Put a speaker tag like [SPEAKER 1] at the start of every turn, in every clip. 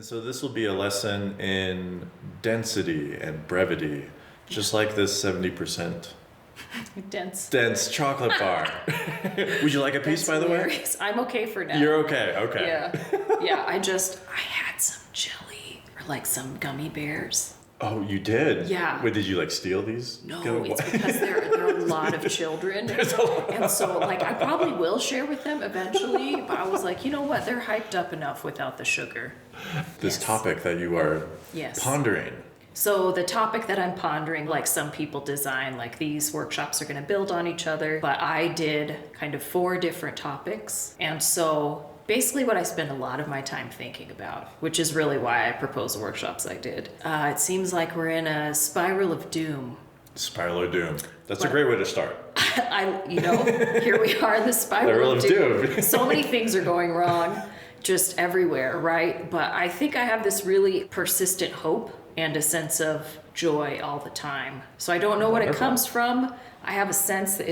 [SPEAKER 1] So this will be a lesson in density and brevity, just like this 70% dense chocolate bar. Would you like a piece, by the way?
[SPEAKER 2] I'm okay for now.
[SPEAKER 1] You're okay, okay.
[SPEAKER 2] Yeah, I had some chili or like some gummy bears.
[SPEAKER 1] Oh, you did?
[SPEAKER 2] Yeah.
[SPEAKER 1] Wait, did you like steal these?
[SPEAKER 2] No, it's because there are a lot of children. And so like I probably will share with them eventually, but I was like, you know what? They're hyped up enough without the sugar.
[SPEAKER 1] This topic that you are pondering.
[SPEAKER 2] So the topic that I'm pondering, like some people design, like these workshops are going to build on each other, but I did kind of 4 different topics. And so basically what I spend a lot of my time thinking about, which is really why I propose the workshops I did. It seems like we're in a spiral of doom.
[SPEAKER 1] Spiral of doom. That's a great way to start.
[SPEAKER 2] Here we are in the spiral of doom. So many things are going wrong just everywhere, right? But I think I have this really persistent hope and a sense of joy all the time. So I don't know what it comes from. I have a sense that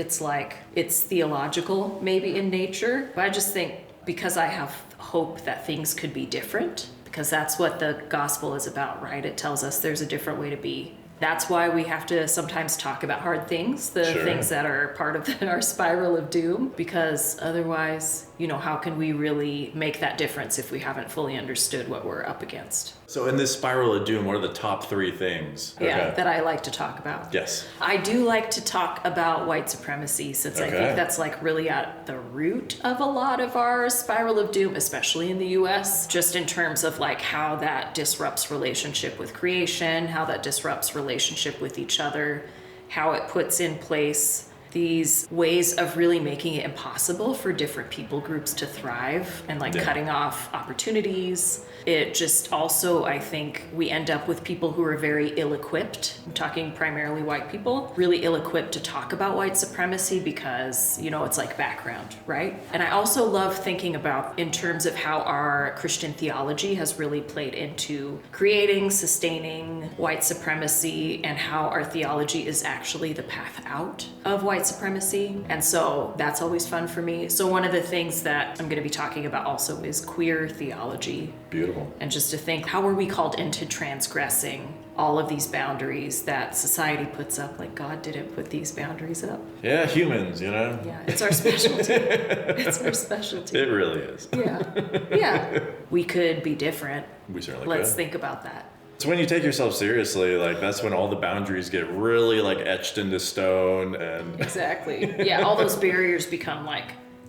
[SPEAKER 2] it's theological, maybe in nature. But I just think because I have hope that things could be different, because that's what the gospel is about, right? It tells us there's a different way to be. That's why we have to sometimes talk about hard things, things that are part of our spiral of doom, because otherwise, how can we really make that difference if we haven't fully understood what we're up against?
[SPEAKER 1] So in this spiral of doom, what are the top 3 things?
[SPEAKER 2] That I like to talk about?
[SPEAKER 1] Yes.
[SPEAKER 2] I do like to talk about white supremacy, since I think that's like really at the root of a lot of our spiral of doom, especially in the US, just in terms of like how that disrupts relationship with creation, how that disrupts relationship with each other, how it puts in place these ways of really making it impossible for different people groups to thrive and cutting off opportunities. It just also, I think, we end up with people who are very ill-equipped. I'm talking primarily white people, really ill-equipped to talk about white supremacy because, it's like background, right? And I also love thinking about in terms of how our Christian theology has really played into creating, sustaining white supremacy, and how our theology is actually the path out of white supremacy. And so that's always fun for me. So one of the things that I'm going to be talking about also is queer theology.
[SPEAKER 1] Beautiful.
[SPEAKER 2] And just to think, how are we called into transgressing all of these boundaries that society puts up? Like God didn't put these boundaries up.
[SPEAKER 1] Yeah, humans,
[SPEAKER 2] Yeah, it's our specialty. It's our specialty.
[SPEAKER 1] It really is.
[SPEAKER 2] Yeah. We could be different.
[SPEAKER 1] We certainly
[SPEAKER 2] Let's
[SPEAKER 1] could.
[SPEAKER 2] think about that.
[SPEAKER 1] So when you take yourself seriously, that's when all the boundaries get really etched into stone and...
[SPEAKER 2] Exactly. Yeah, all those barriers become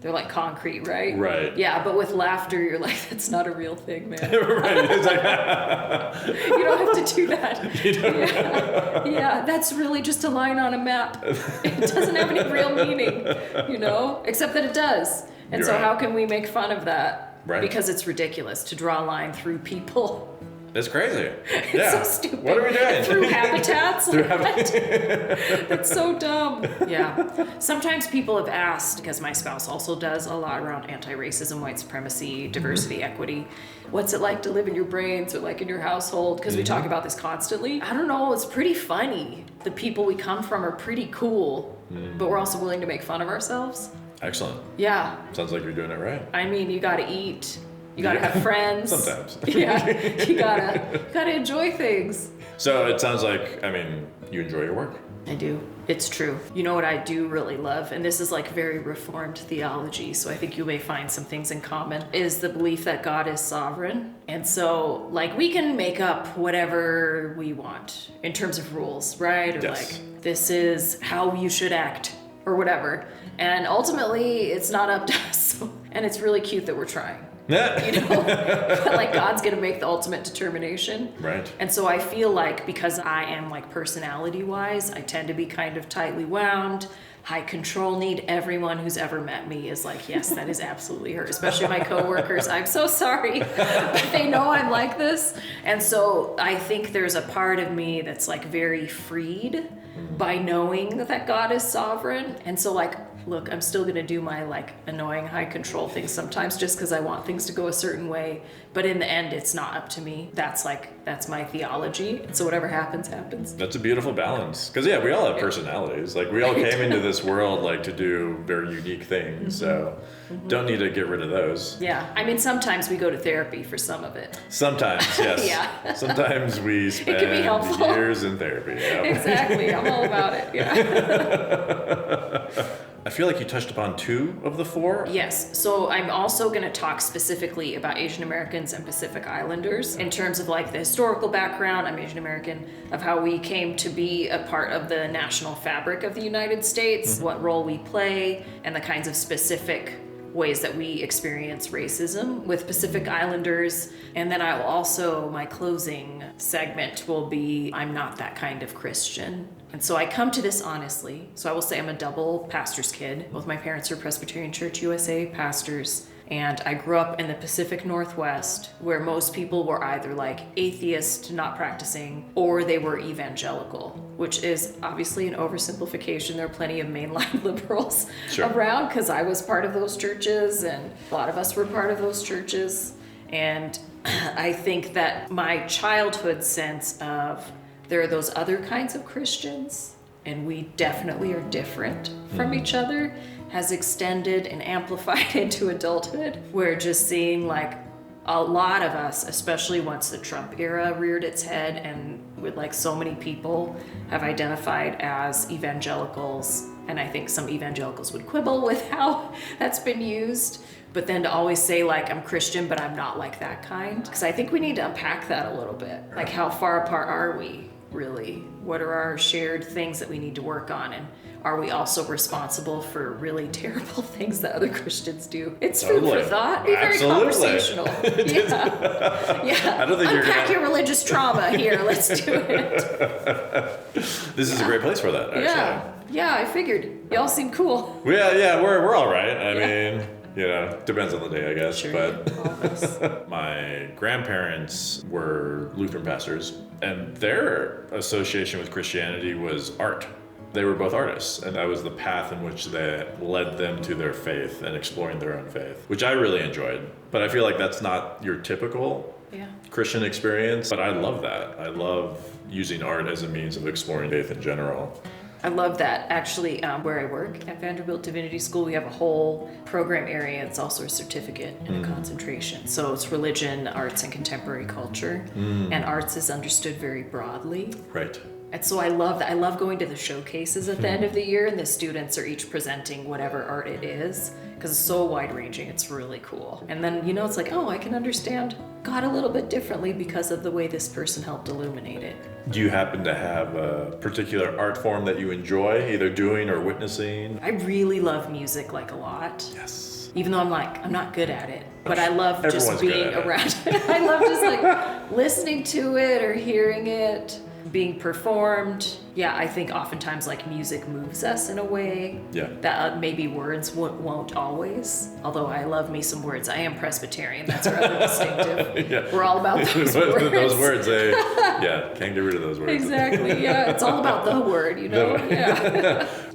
[SPEAKER 2] they're like concrete, right?
[SPEAKER 1] Right.
[SPEAKER 2] Yeah, but with laughter, you're like, that's not a real thing, man.
[SPEAKER 1] Right. It's
[SPEAKER 2] you don't have to do that.
[SPEAKER 1] You don't.
[SPEAKER 2] Yeah, that's really just a line on a map. It doesn't have any real meaning, except that it does. And so how can we make fun of that?
[SPEAKER 1] Right.
[SPEAKER 2] Because it's ridiculous to draw a line through people.
[SPEAKER 1] It's crazy.
[SPEAKER 2] It's so stupid.
[SPEAKER 1] What are we doing?
[SPEAKER 2] Through habitats? It's so dumb. Yeah. Sometimes people have asked, because my spouse also does a lot around anti-racism, white supremacy, diversity, equity. What's it like to live in your brains or in your household? Because we talk about this constantly. I don't know. It's pretty funny. The people we come from are pretty cool, but we're also willing to make fun of ourselves.
[SPEAKER 1] Excellent.
[SPEAKER 2] Yeah.
[SPEAKER 1] Sounds like you're doing it right.
[SPEAKER 2] I mean, you got to eat. You gotta have friends.
[SPEAKER 1] Sometimes.
[SPEAKER 2] Yeah, you gotta enjoy things.
[SPEAKER 1] So it sounds like, you enjoy your work.
[SPEAKER 2] I do. It's true. You know what I do really love, and this is very reformed theology, so I think you may find some things in common, is the belief that God is sovereign. And so we can make up whatever we want in terms of rules, right? Or
[SPEAKER 1] yes.
[SPEAKER 2] This is how you should act or whatever. And ultimately it's not up to us. And it's really cute that we're trying. But God's gonna make the ultimate determination.
[SPEAKER 1] Right.
[SPEAKER 2] And so I feel because I am personality wise, I tend to be kind of tightly wound, high control need. Everyone who's ever met me is yes, that is absolutely her, especially my coworkers. I'm so sorry, but they know I'm like this. And so I think there's a part of me that's very freed by knowing that God is sovereign. And so look, I'm still going to do my like annoying high control things sometimes just because I want things to go a certain way. But in the end, it's not up to me. That's my theology. So whatever happens, happens.
[SPEAKER 1] That's a beautiful balance. Because we all have personalities. Like we all came into this world like to do very unique things. So don't need to get rid of those.
[SPEAKER 2] Yeah. I mean, sometimes we go to therapy for some of it.
[SPEAKER 1] Sometimes, yes.
[SPEAKER 2] Yeah.
[SPEAKER 1] Sometimes we spend
[SPEAKER 2] It can be helpful.
[SPEAKER 1] years in therapy. Yeah.
[SPEAKER 2] Exactly. I'm all about it. Yeah.
[SPEAKER 1] I feel like you touched upon 2 of the 4.
[SPEAKER 2] Yes. So I'm also going to talk specifically about Asian Americans and Pacific Islanders in terms of like the historical background. I'm Asian American, of how we came to be a part of the national fabric of the United States, what role we play, and the kinds of specific ways that we experience racism with Pacific Islanders. And then I will also, my closing segment will be, I'm not that kind of Christian. And so I come to this honestly. So I will say I'm a double pastor's kid. Both my parents are Presbyterian Church USA pastors. And I grew up in the Pacific Northwest, where most people were either like atheist, not practicing, or they were evangelical, which is obviously an oversimplification. There are plenty of mainline liberals around, because I was part of those churches, and a lot of us were part of those churches. And I think that my childhood sense of there are those other kinds of Christians, and we definitely are different from each other, has extended and amplified into adulthood, where just seeing like a lot of us, especially once the Trump era reared its head, and with like so many people have identified as evangelicals, and I think some evangelicals would quibble with how that's been used, but then to always say like, I'm Christian, but I'm not like that kind. Because I think we need to unpack that a little bit. Like, how far apart are we really? What are our shared things that we need to work on? And are we also responsible for really terrible things that other Christians do? It's food for thought. Be very conversational. Yeah.
[SPEAKER 1] I don't think
[SPEAKER 2] Unpack your religious trauma here. Let's do it.
[SPEAKER 1] This is a great place for that, actually.
[SPEAKER 2] Yeah, I figured. Y'all seem cool.
[SPEAKER 1] Yeah, we're all right. I mean, depends on the day, I guess.
[SPEAKER 2] Sure,
[SPEAKER 1] but my grandparents were Lutheran pastors, and their association with Christianity was art. They were both artists, and that was the path in which that led them to their faith and exploring their own faith, which I really enjoyed. But I feel like that's not your typical Christian experience, but I love that. I love using art as a means of exploring faith in general.
[SPEAKER 2] I love that. Actually, where I work at Vanderbilt Divinity School, we have a whole program area. It's also a certificate and a concentration. So it's religion, arts, and contemporary culture. And arts is understood very broadly.
[SPEAKER 1] Right.
[SPEAKER 2] And so I love that. I love going to the showcases at the end of the year, and the students are each presenting whatever art it is, because it's so wide ranging. It's really cool. And then, it's like, oh, I can understand God a little bit differently because of the way this person helped illuminate it.
[SPEAKER 1] Do you happen to have a particular art form that you enjoy, either doing or witnessing?
[SPEAKER 2] I really love music, like, a lot.
[SPEAKER 1] Yes.
[SPEAKER 2] Even though I'm not good at it, but I love just being around it. I love just like listening to it or hearing it being performed. Yeah, I think oftentimes like music moves us in a way that maybe words won't always. Although I love me some words. I am Presbyterian. That's rather distinctive. We're all about those words.
[SPEAKER 1] Those words, can't get rid of those words.
[SPEAKER 2] Exactly. Yeah, it's all about the word,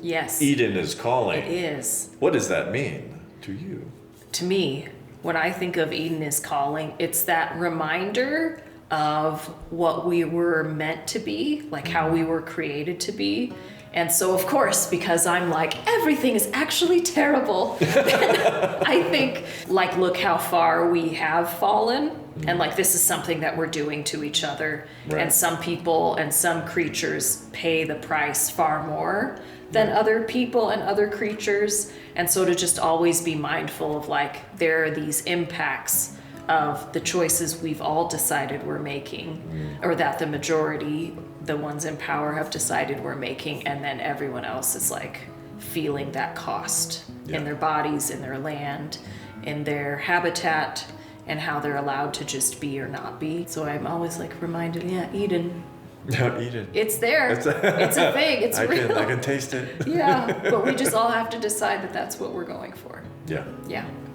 [SPEAKER 2] Yes.
[SPEAKER 1] Eden is calling.
[SPEAKER 2] It is.
[SPEAKER 1] What does that mean to you?
[SPEAKER 2] To me, when I think of Eden is calling, it's that reminder of what we were meant to be, like how we were created to be. And so, of course, because I'm like, everything is actually terrible, I think, like, look how far we have fallen. And like, this is something that we're doing to each other. Right. And some people and some creatures pay the price far more than other people and other creatures. And so to just always be mindful of like, there are these impacts of the choices we've all decided we're making, or that the majority, the ones in power, have decided we're making, and then everyone else is like feeling that cost in their bodies, in their land, in their habitat, and how they're allowed to just be or not be. So I'm always like reminded, Eden.
[SPEAKER 1] No, Eden.
[SPEAKER 2] It's there. It's a thing. It's real.
[SPEAKER 1] I can taste it.
[SPEAKER 2] But we just all have to decide that that's what we're going for. Yeah.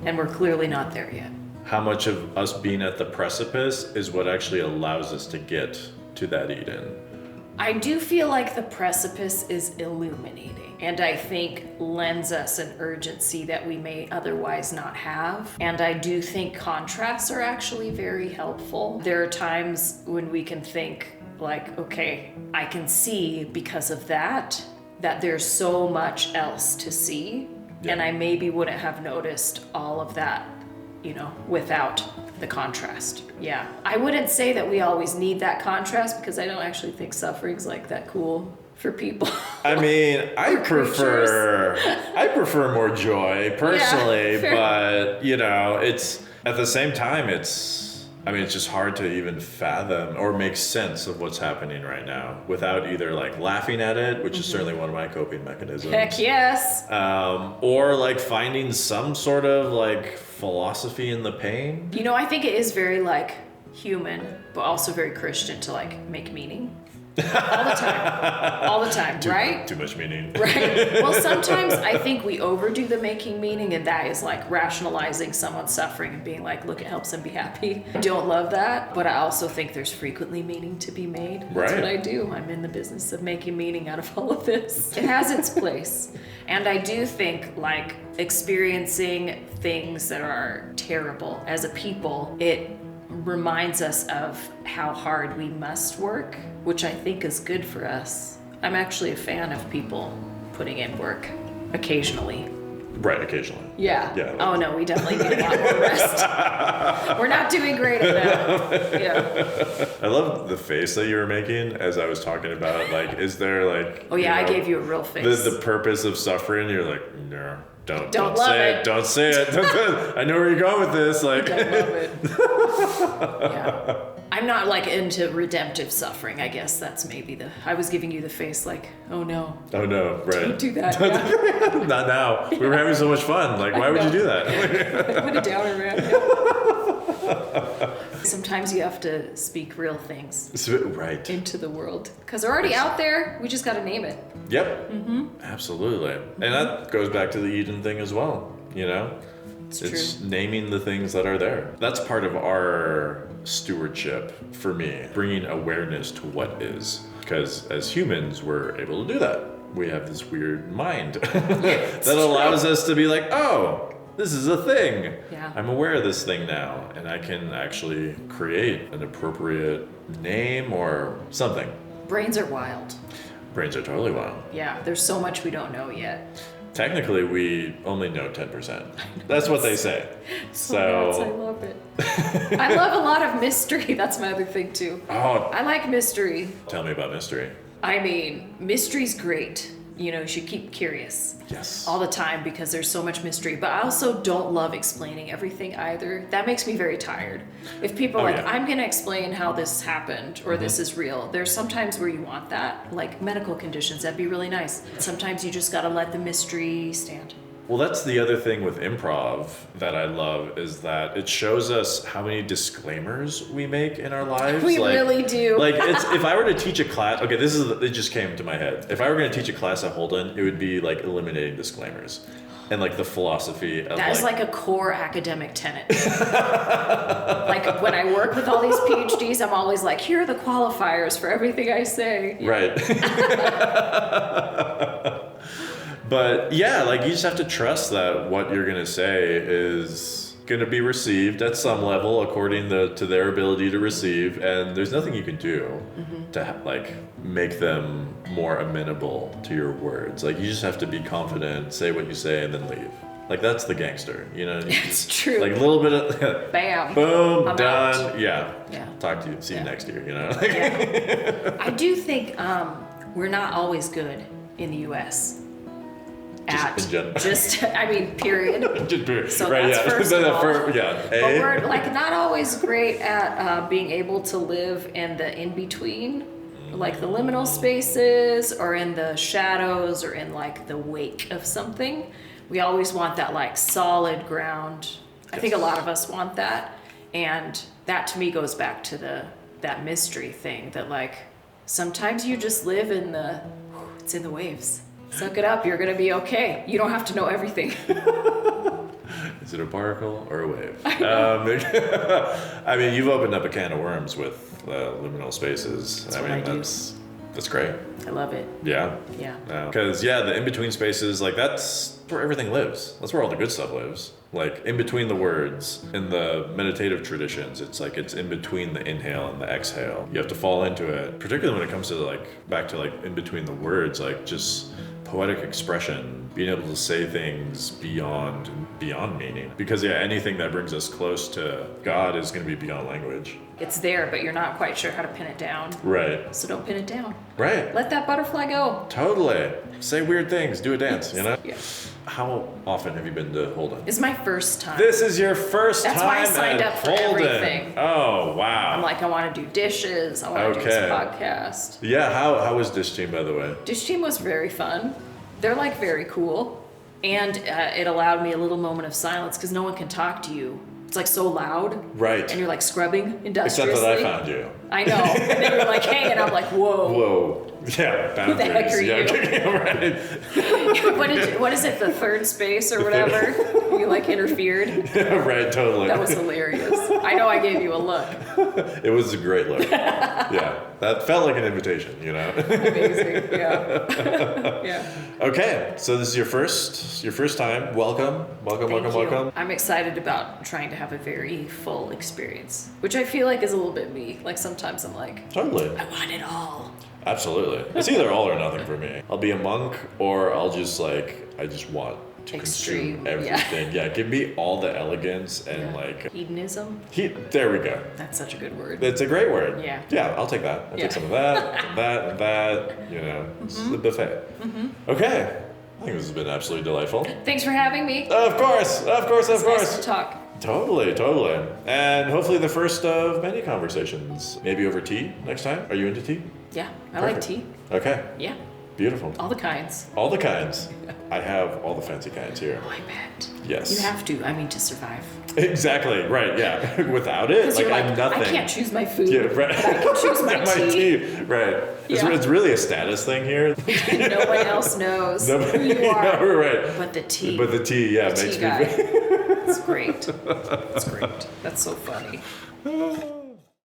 [SPEAKER 2] And we're clearly not there yet.
[SPEAKER 1] How much of us being at the precipice is what actually allows us to get to that Eden
[SPEAKER 2] I do feel like the precipice is illuminating, and I think lends us an urgency that we may otherwise not have. And I do think contrasts are actually very helpful. There are times when we can think like, okay, I can see because of that there's so much else to see. Yeah. And I maybe wouldn't have noticed all of that, without the contrast. Yeah. I wouldn't say that we always need that contrast, because I don't actually think suffering's like that cool for people.
[SPEAKER 1] I mean, I prefer more joy personally, but it's at the same time, it's just hard to even fathom or make sense of what's happening right now without either like laughing at it, which is certainly one of my coping mechanisms.
[SPEAKER 2] Heck yes.
[SPEAKER 1] Or like finding some sort of like philosophy in the pain.
[SPEAKER 2] I think it is very like human, but also very Christian to like make meaning. All the time, right?
[SPEAKER 1] Too much meaning.
[SPEAKER 2] Right. Well, sometimes I think we overdo the making meaning, and that is like rationalizing someone's suffering and being like, look, it helps them be happy. I don't love that, but I also think there's frequently meaning to be made. That's what I do. I'm in the business of making meaning out of all of this. It has its place. And I do think like experiencing things that are terrible as a people, it reminds us of how hard we must work, which I think is good for us. I'm actually a fan of people putting in work occasionally.
[SPEAKER 1] Right, occasionally.
[SPEAKER 2] Yeah.
[SPEAKER 1] Yeah.
[SPEAKER 2] Oh no, we definitely need a lot more rest. We're not doing great at that. Yeah.
[SPEAKER 1] I love the face that you were making as I was talking about, like, is there like...
[SPEAKER 2] Oh yeah, I gave you a real face.
[SPEAKER 1] The purpose of suffering, you're like, no. Don't
[SPEAKER 2] love
[SPEAKER 1] say
[SPEAKER 2] it.
[SPEAKER 1] Don't say it. I know where you're going with this. Like,
[SPEAKER 2] don't love it. Yeah. I'm not like into redemptive suffering. I guess that's maybe I was giving you the face like, oh no.
[SPEAKER 1] Oh no, right.
[SPEAKER 2] Don't do that. Yeah.
[SPEAKER 1] Not now. We were having so much fun. Like, why would you do that?
[SPEAKER 2] Put it down around. Sometimes you have to speak real things
[SPEAKER 1] right
[SPEAKER 2] into the world, because they're already out there. We just got to name it.
[SPEAKER 1] Yep. Mm-hmm. Absolutely. And that goes back to the Eden thing as well.
[SPEAKER 2] It's true.
[SPEAKER 1] Naming the things that are there. That's part of our stewardship for me, bringing awareness to what is. Because as humans, we're able to do that. We have this weird mind that allows us to be like, oh, this is a thing.
[SPEAKER 2] Yeah.
[SPEAKER 1] I'm aware of this thing now, and I can actually create an appropriate name or something.
[SPEAKER 2] Brains are wild.
[SPEAKER 1] Brains are totally wild.
[SPEAKER 2] Yeah, there's so much we don't know yet.
[SPEAKER 1] Technically, we only know 10%. That's what they say.
[SPEAKER 2] So I love it. I love a lot of mystery. That's my other thing too.
[SPEAKER 1] Oh,
[SPEAKER 2] I like mystery.
[SPEAKER 1] Tell me about mystery.
[SPEAKER 2] I mean, mystery's great. You should keep curious.
[SPEAKER 1] Yes.
[SPEAKER 2] All the time, because there's so much mystery. But I also don't love explaining everything either. That makes me very tired. If people are I'm going to explain how this happened or this is real. There's sometimes where you want that, like medical conditions. That'd be really nice. Sometimes you just got to let the mystery stand.
[SPEAKER 1] Well, that's the other thing with improv that I love, is that it shows us how many disclaimers we make in our lives.
[SPEAKER 2] We really do.
[SPEAKER 1] Like, if I were to teach a class, okay, it just came to my head. If I were going to teach a class at Holden, it would be like eliminating disclaimers and like the philosophy of
[SPEAKER 2] that is like a core academic tenet. Like when I work with all these PhDs, I'm always like, here are the qualifiers for everything I say.
[SPEAKER 1] Right. But yeah, like you just have to trust that what you're going to say is going to be received at some level according to their ability to receive, and there's nothing you can do to like make them more amenable to your words. Like, you just have to be confident, say what you say, and then leave. Like, that's the gangster,
[SPEAKER 2] It's true.
[SPEAKER 1] Like a little bit of
[SPEAKER 2] bam,
[SPEAKER 1] boom,
[SPEAKER 2] I'm
[SPEAKER 1] done.
[SPEAKER 2] out.
[SPEAKER 1] Yeah. Talk to you. See you next year.
[SPEAKER 2] I do think we're not always good in the U.S. Period.
[SPEAKER 1] Just period.
[SPEAKER 2] So
[SPEAKER 1] right,
[SPEAKER 2] that's first of all.
[SPEAKER 1] But
[SPEAKER 2] we're like not always great at being able to live in the in-between, like the liminal spaces, or in the shadows, or in like the wake of something. We always want that like solid ground. I think a lot of us want that. And that to me goes back to that mystery thing, that like sometimes you just live it's in the waves. Suck it up, you're gonna be okay. You don't have to know everything.
[SPEAKER 1] Is it a particle or a wave? I mean, you've opened up a can of worms with liminal spaces.
[SPEAKER 2] That's
[SPEAKER 1] That's great.
[SPEAKER 2] I love it.
[SPEAKER 1] Yeah.
[SPEAKER 2] Yeah.
[SPEAKER 1] Because, the in-between spaces, like, that's where everything lives. That's where all the good stuff lives. Like, in between the words, in the meditative traditions, it's like it's in between the inhale and the exhale. You have to fall into it, particularly when it comes to, like, back to, like, in between the words, like, just poetic expression, being able to say things beyond meaning. Because, anything that brings us close to God is going to be beyond language.
[SPEAKER 2] It's there, but you're not quite sure how to pin it down.
[SPEAKER 1] Right.
[SPEAKER 2] So don't pin it down.
[SPEAKER 1] Right.
[SPEAKER 2] Let that butterfly go.
[SPEAKER 1] Totally. Say weird things. Do a dance, you know?
[SPEAKER 2] Yeah.
[SPEAKER 1] How often have you been to Holden?
[SPEAKER 2] It's my first time.
[SPEAKER 1] This is your first
[SPEAKER 2] That's
[SPEAKER 1] time
[SPEAKER 2] why I signed
[SPEAKER 1] at
[SPEAKER 2] up for
[SPEAKER 1] Holden.
[SPEAKER 2] everything.
[SPEAKER 1] Oh, wow.
[SPEAKER 2] I'm like, I want to do dishes. I want to do this podcast.
[SPEAKER 1] Yeah, how was Dish Team, by the way?
[SPEAKER 2] Dish Team was very fun. They're like very cool. And it allowed me a little moment of silence because no one can talk to you. It's like so loud.
[SPEAKER 1] Right.
[SPEAKER 2] And you're like scrubbing industriously.
[SPEAKER 1] Except that I found you.
[SPEAKER 2] I know. And then you're like, hey, and I'm like, whoa.
[SPEAKER 1] Whoa. Yeah, boundaries.
[SPEAKER 2] Who the heck are you?
[SPEAKER 1] Right.
[SPEAKER 2] What is it, the third space or whatever? You like interfered?
[SPEAKER 1] Right, totally.
[SPEAKER 2] That was hilarious. I know I gave you a look.
[SPEAKER 1] It was a great look. Yeah. That felt like an invitation, you know?
[SPEAKER 2] Amazing. Yeah. Yeah.
[SPEAKER 1] Okay, so this is your first time. Welcome.
[SPEAKER 2] Thank you. I'm excited about trying to have a very full experience, which I feel like is a little bit me. Like sometimes I'm like,
[SPEAKER 1] totally.
[SPEAKER 2] I want it all.
[SPEAKER 1] Absolutely. It's either all or nothing for me. I'll be a monk or I'll just I just want to
[SPEAKER 2] Extreme,
[SPEAKER 1] consume everything. Yeah, give me all the elegance and
[SPEAKER 2] hedonism.
[SPEAKER 1] There we go.
[SPEAKER 2] That's such a good word.
[SPEAKER 1] It's a great word.
[SPEAKER 2] Yeah.
[SPEAKER 1] Yeah, I'll take that. I'll take some of that, and that, and that. You know, it's the buffet. Mm-hmm. Okay. I think this has been absolutely delightful.
[SPEAKER 2] Thanks for having me.
[SPEAKER 1] Of course.
[SPEAKER 2] It's nice to talk.
[SPEAKER 1] Totally. And hopefully the first of many conversations. Maybe over tea next time. Are you into tea?
[SPEAKER 2] Yeah, I like tea.
[SPEAKER 1] Okay.
[SPEAKER 2] Yeah.
[SPEAKER 1] Beautiful.
[SPEAKER 2] All the kinds.
[SPEAKER 1] All the kinds. I have all the fancy kinds here.
[SPEAKER 2] Oh, I bet.
[SPEAKER 1] Yes.
[SPEAKER 2] You have to. I mean, to survive.
[SPEAKER 1] Exactly. Right. Yeah. Without it, I'm nothing.
[SPEAKER 2] I can't choose my food.
[SPEAKER 1] Yeah, right.
[SPEAKER 2] But I can choose my tea.
[SPEAKER 1] Right.
[SPEAKER 2] Yeah.
[SPEAKER 1] It's really a status thing here.
[SPEAKER 2] No one else knows who you are.
[SPEAKER 1] No, right.
[SPEAKER 2] But the tea.
[SPEAKER 1] Yeah,
[SPEAKER 2] the
[SPEAKER 1] makes
[SPEAKER 2] tea
[SPEAKER 1] me.
[SPEAKER 2] Guy. It's great. It's great. That's so funny.